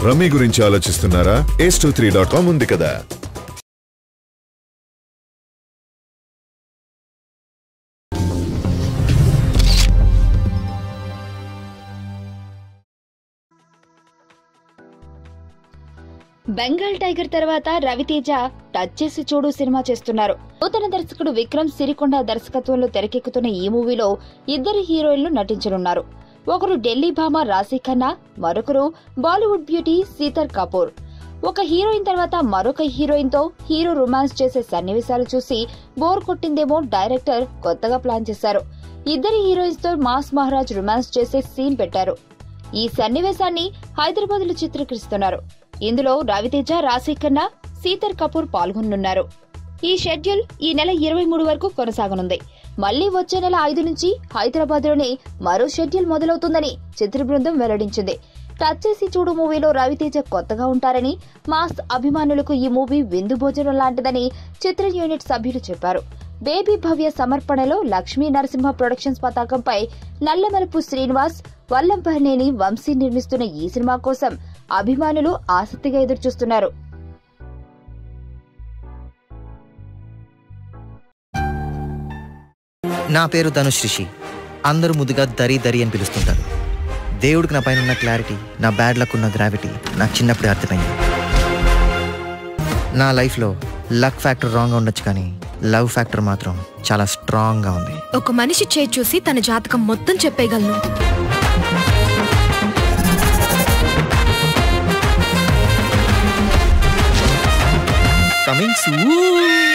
Rummy గురించి ఆలోచిస్తున్నారా? ace23.com ఉంది కదా. బెంగాల్ టైగర్ తర్వాత రవితేజ టచ్ చేసి చూడు సినిమా చేస్తున్నారు. నూతన దర్శకుడు విక్రమ్ సిరికొండ దర్శకత్వంలో తెరకెక్కుతున్న ఈ మూవీలో ఇద్దరు హీరోయిన్లు నటించనున్నారు. ఒకరు ఢిల్లీ భామ రాశి ఖన్నా, మరొకరు బాలీవుడ్ బ్యూటీ సీతర్ కపూర్. ఒక హీరోయిన్ తర్వాత మరొక హీరోయిన్ తో హీరో రొమాన్స్ చేసే సన్నివేశాలు చూసి బోర్ కొట్టిందేమో డైరెక్టర్ కొత్తగా ప్లాన్ చేశారు. ఇద్దరి హీరోయిన్స్ తో మాస్ మహారాజ్ రొమాన్స్ చేసే సీన్ పెట్టారు. ఈ సన్నివేశాన్ని హైదరాబాద్ లో చిత్రీకరిస్తున్నారు. ఇందులో రవితేజ, రాశి ఖన్నా, సీతర్ కపూర్ పాల్గొనున్నారు. ఈ షెడ్యూల్ ఈ నెల 23 వరకు కొనసాగనుంది. మళ్లీ వచ్చే నెల 5 నుంచి హైదరాబాద్ లోనే మరో షెడ్యూల్ మొదలవుతుందని చిత్ర బృందం వెల్లడించింది. టచ్ చేసి చూడు మూవీలో రవితేజ కొత్తగా ఉంటారని, మాస్ అభిమానులకు ఈ మూవీ విందు భోజనం లాంటిదని చిత్ర యూనిట్ సభ్యులు చెప్పారు. బేబీ భవ్య సమర్పణలో లక్ష్మీ నరసింహ ప్రొడక్షన్స్ పతాకంపై నల్లమలుపు శ్రీనివాస్, వల్లంపనేని వంశీ నిర్మిస్తున్న ఈ సినిమా కోసం అభిమానులు ఆసక్తిగా ఎదురుచూస్తున్నారు. నా పేరు ధనుష్ రిషి. అందరూ ముద్దుగా దరి దరి అని పిలుస్తుంటారు. దేవుడికి నా పైన ఉన్న క్లారిటీ, నా బ్యాడ్ లక్ ఉన్న గ్రావిటీ నాకు చిన్నప్పుడే అర్థమైంది. నా లైఫ్లో లక్ ఫ్యాక్టర్ రాంగ్గా ఉండొచ్చు, కానీ లవ్ ఫ్యాక్టర్ మాత్రం చాలా స్ట్రాంగ్గా ఉంది. ఒక మనిషి చేయి చూసి తన జాతకం మొత్తం చెప్పేయగలను. Coming soon.